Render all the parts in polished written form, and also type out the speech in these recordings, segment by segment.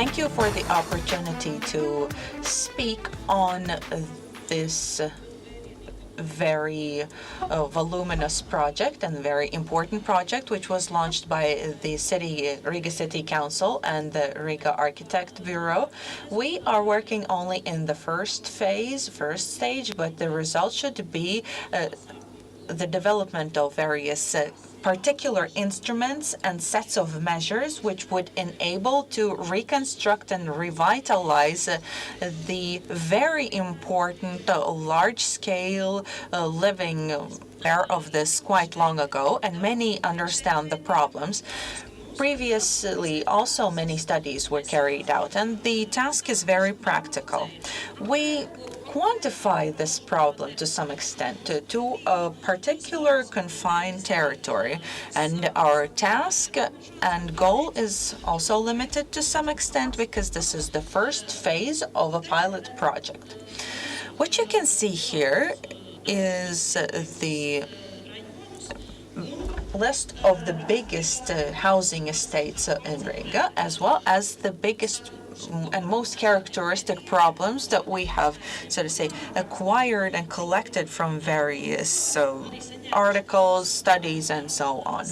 thank you for the opportunity to speak on this very voluminous project and very important project, which was launched by the Riga City Council and the Riga Architect Bureau. We are working only in the first stage, but the result should be the development of various particular instruments and sets of measures which would enable to reconstruct and revitalize the very important large-scale living there of this quite long ago, and many understand the problems. Previously, also many studies were carried out, and the task is very practical. We quantify this problem to some extent to a particular confined territory, and our task and goal is also limited to some extent because this is the first phase of a pilot project. What you can see here is the list of the biggest housing estates in Riga, as well as the biggest and most characteristic problems that we have, so to say, acquired and collected from various articles, studies, and so on.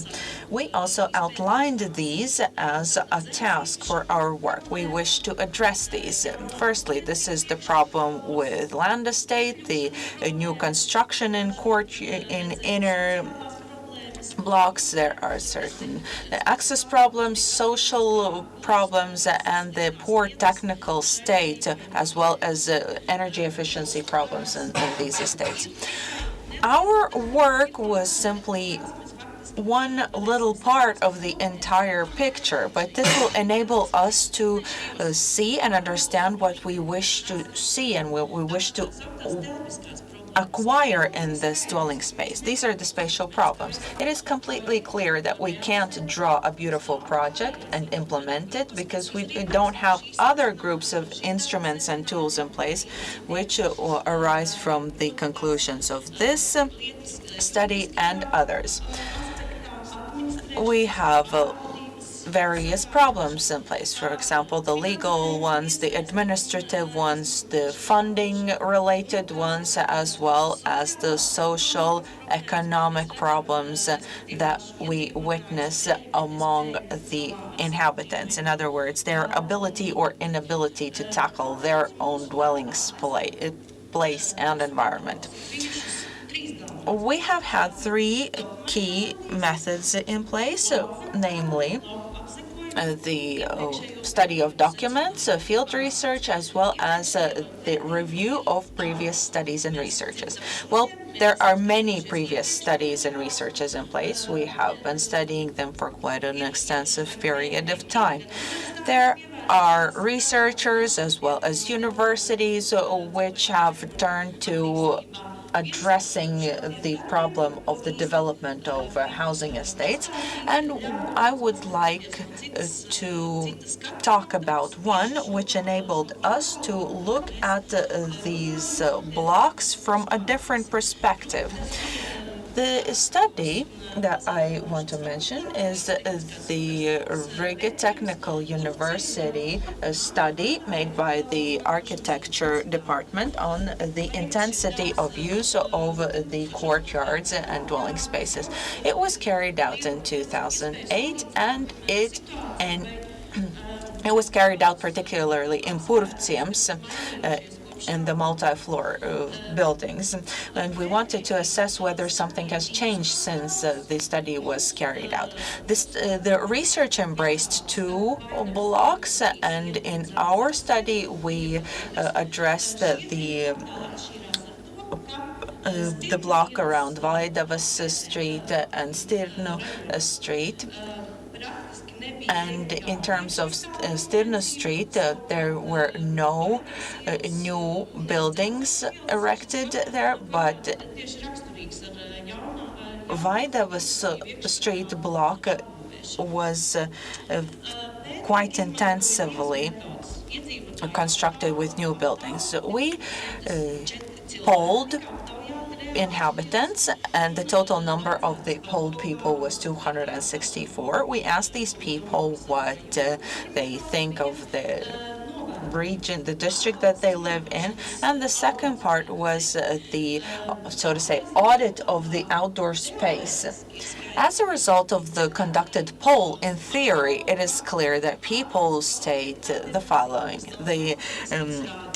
We also outlined these as a task for our work. We wish to address these. Firstly, this is the problem with land estate, the new construction in inner blocks. There are certain access problems, social problems, and the poor technical state, as well as energy efficiency problems in these estates. Our work was simply one little part of the entire picture, but this will enable us to see and understand what we wish to see and what we wish to acquire in this dwelling space. These are the spatial problems. It is completely clear that we can't draw a beautiful project and implement it because we don't have other groups of instruments and tools in place which arise from the conclusions of this study and others. We have various problems in place. For example, the legal ones, the administrative ones, the funding-related ones, as well as the social, economic problems that we witness among the inhabitants. In other words, their ability or inability to tackle their own dwelling place and environment. We have had three key methods in place, namely the study of documents, field research, as well as the review of previous studies and researches. Well, there are many previous studies and researches in place. We have been studying them for quite an extensive period of time. There are researchers as well as universities which have turned to addressing the problem of the development of housing estates, and I would like to talk about one which enabled us to look at these blocks from a different perspective. The study that I want to mention is the Riga Technical University study made by the architecture department on the intensity of use of the courtyards and dwelling spaces. It was carried out in 2008, and it was carried out particularly in Purvciems, in the multi-floor buildings, and we wanted to assess whether something has changed since the study was carried out. The research embraced two blocks, and in our study we addressed the block around Vaidavas Street and Stirno Street. And in terms of Stirno Street, there were no new buildings erected there, but Vaidavas Street block was quite intensively constructed with new buildings. So we polled inhabitants, and the total number of the polled people was 264. We asked these people what they think of the region, the district that they live in. And the second part was the, so to say, audit of the outdoor space. As a result of the conducted poll, in theory, it is clear that people state the following. The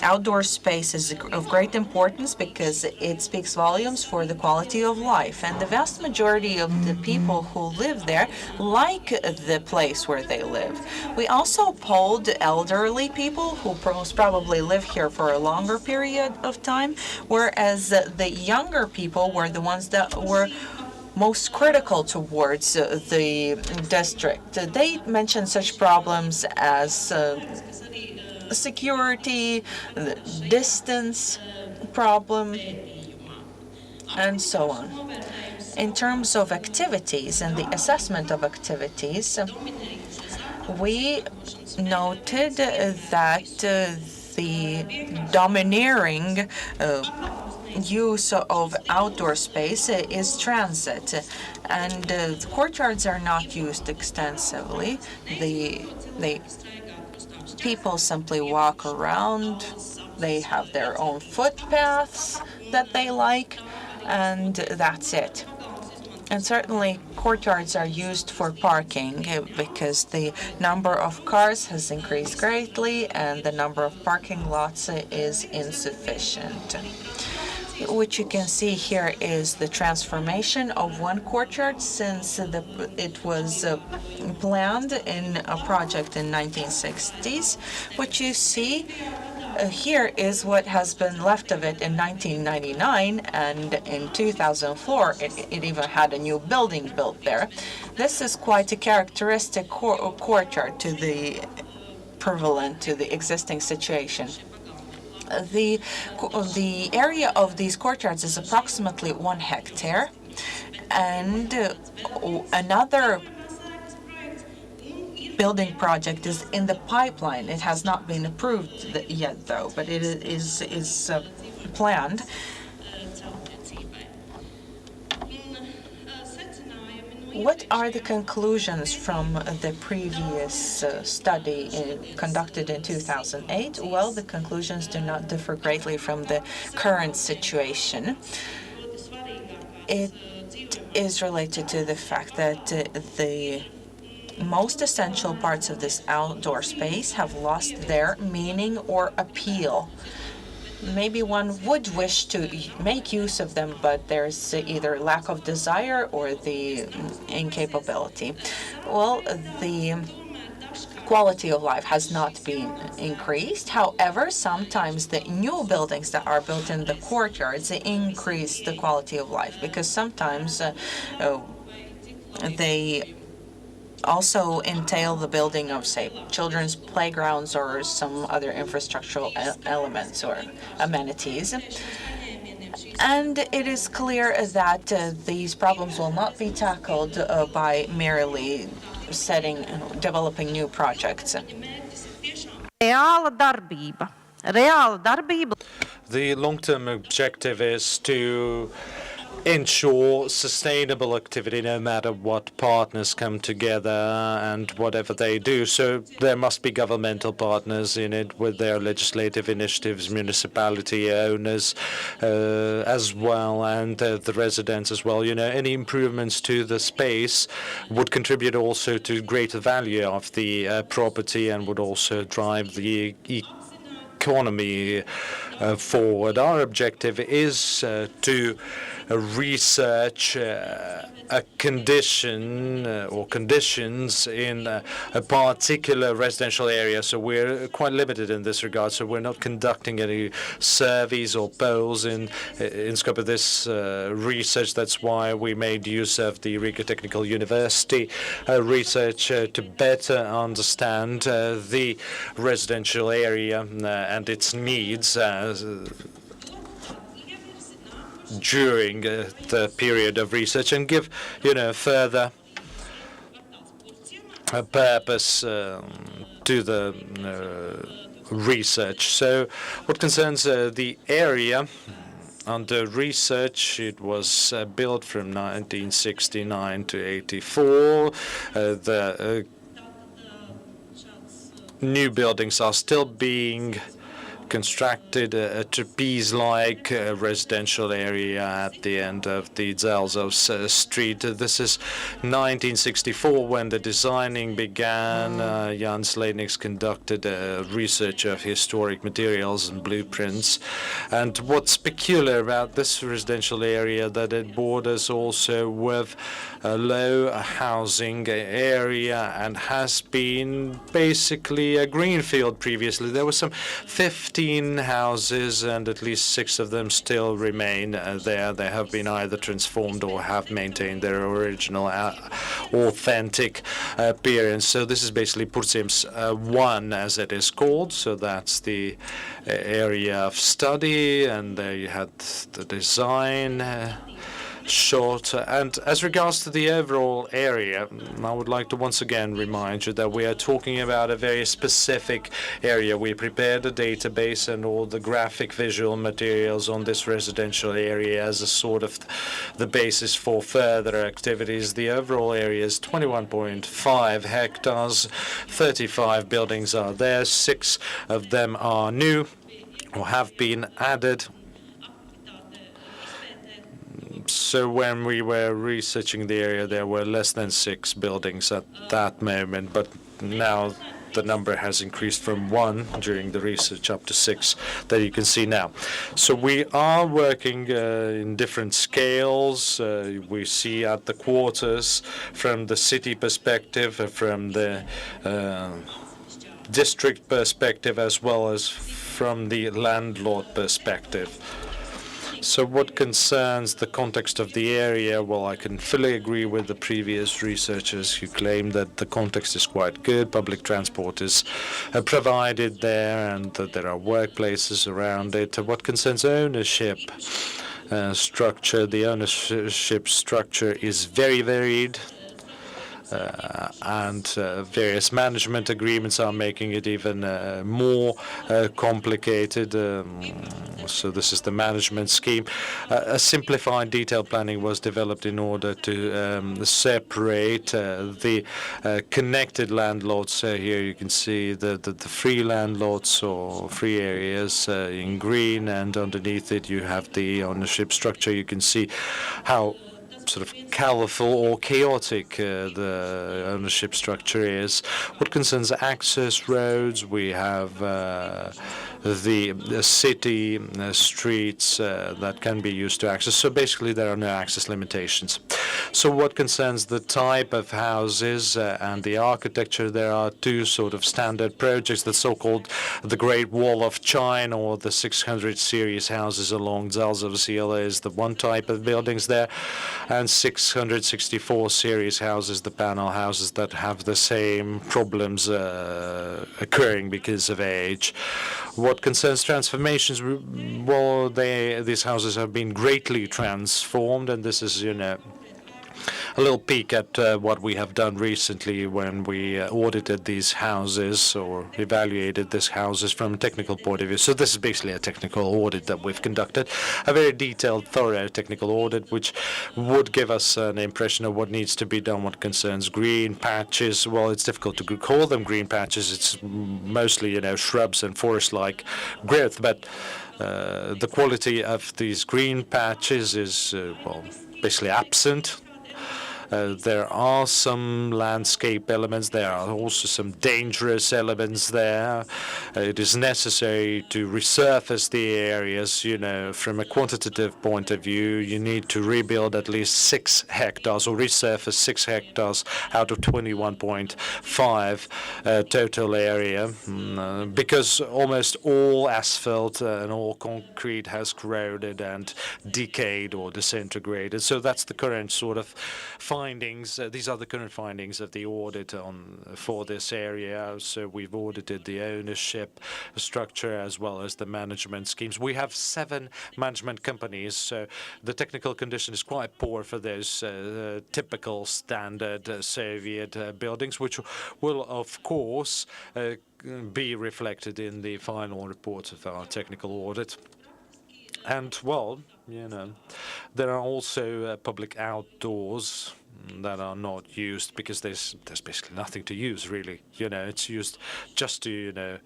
outdoor space is of great importance because it speaks volumes for the quality of life. And the vast majority of the people who live there like the place where they live. We also polled elderly people who most probably live here for a longer period of time, whereas the younger people were the ones that were most critical towards the district. They mentioned such problems as security, the distance problem, and so on. In terms of activities and the assessment of activities, we noted that the domineering use of outdoor space is transit, and the courtyards are not used extensively. The people simply walk around. They have their own footpaths that they like, and that's it. And certainly courtyards are used for parking because the number of cars has increased greatly and the number of parking lots is insufficient. What you can see here is the transformation of one courtyard since it was planned in a project in 1960s. What you see here is what has been left of it in 1999, and in 2004 it even had a new building built there. This is quite a characteristic courtyard to the prevalent to the existing situation. The area of these courtyards is approximately 1 hectare, and another building project is in the pipeline. It has not been approved yet, though, but it is planned. What are the conclusions from the previous study conducted in 2008? Well, the conclusions do not differ greatly from the current situation. It is related to the fact that the most essential parts of this outdoor space have lost their meaning or appeal. Maybe one would wish to make use of them, but there's either lack of desire or the incapability. Well, the quality of life has not been increased. However, sometimes the new buildings that are built in the courtyards increase the quality of life because sometimes they also entail the building of, say, children's playgrounds or some other infrastructural elements or amenities. And it is clear that these problems will not be tackled by merely developing new projects. The long-term objective is to ensure sustainable activity no matter what partners come together and whatever they do. So there must be governmental partners in it with their legislative initiatives, municipality owners as well, and the residents as well. You know, any improvements to the space would contribute also to greater value of the property and would also drive the economy forward. Our objective is to research a condition or conditions in a particular residential area. So we're quite limited in this regard. So we're not conducting any surveys or polls in scope of this research. That's why we made use of the Riga Technical University research to better understand the residential area and its needs during the period of research and give, further purpose to the research. So what concerns the area, Under research, it was built from 1969 to 84. The new buildings are still being constructed, a trapeze-like residential area at the end of the Zalzos Street. This is 1964 when the designing began. Jan Sladniks conducted research of historic materials and blueprints. And what's peculiar about this residential area that it borders also with a low housing area and has been basically a greenfield previously. There were some 15 houses and at least 6 of them still remain there. They have been either transformed or have maintained their original authentic appearance. So this is basically Purciems 1 as it is called. So that's the area of study, and there you had the design short. And as regards to the overall area, I would like to once again remind you that we are talking about a very specific area. We prepared a database and all the graphic visual materials on this residential area as a sort of the basis for further activities. The overall area is 21.5 hectares. 35 buildings are there. 6 of them are new or have been added. So when we were researching the area, there were less than 6 buildings at that moment, but now the number has increased from 1 during the research up to 6 that you can see now. So we are working in different scales. We see at the quarters from the city perspective, from the district perspective, as well as from the landlord perspective. So what concerns the context of the area, well, I can fully agree with the previous researchers who claim that the context is quite good. Public transport is provided there, and that there are workplaces around it. What concerns ownership structure, the ownership structure is very varied. And various management agreements are making it even more complicated. So this is the management scheme. A simplified detailed planning was developed in order to separate the connected landlords. Here you can see the free landlords or free areas in green, and underneath it you have the ownership structure. You can see how sort of colorful or chaotic the ownership structure is. What concerns access roads, we have the city streets that can be used to access. So basically there are no access limitations. So what concerns the type of houses and the architecture, there are 2 sort of standard projects, the so-called the Great Wall of China or the 600 series houses along Zalzovsila is the one type of buildings there, and 664 series houses, the panel houses that have the same problems occurring because of age. What concerns transformations, well, these houses have been greatly transformed, and this is, a little peek at what we have done recently when we audited these houses or evaluated these houses from a technical point of view. So this is basically a technical audit that we've conducted, a very detailed, thorough technical audit, which would give us an impression of what needs to be done, what concerns green patches. Well, it's difficult to call them green patches. It's mostly, shrubs and forest-like growth, but the quality of these green patches is, basically absent. There are some landscape elements. There are also some dangerous elements there. It is necessary to resurface the areas. From a quantitative point of view, you need to rebuild at least 6 hectares or resurface 6 hectares out of 21.5 total area, because almost all asphalt and all concrete has corroded and decayed or disintegrated. So that's the current sort of findings. These are the current findings of the audit for this area. So we've audited the ownership structure as well as the management schemes. We have 7 management companies, so the technical condition is quite poor for those typical standard Soviet buildings, which will, of course, be reflected in the final report of our technical audit. And, well, there are also public outdoors that are not used because there's basically nothing to use, really. It's used just to,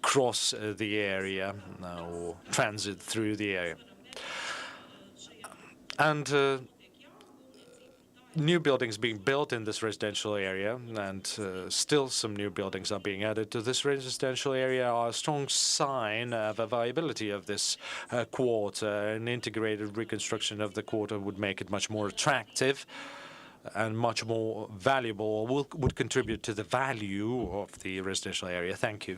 cross the area or transit through the area. And new buildings being built in this residential area, and still some new buildings are being added to this residential area, are a strong sign of a viability of this quarter. An integrated reconstruction of the quarter would make it much more attractive and much more valuable, would contribute to the value of the residential area. Thank you.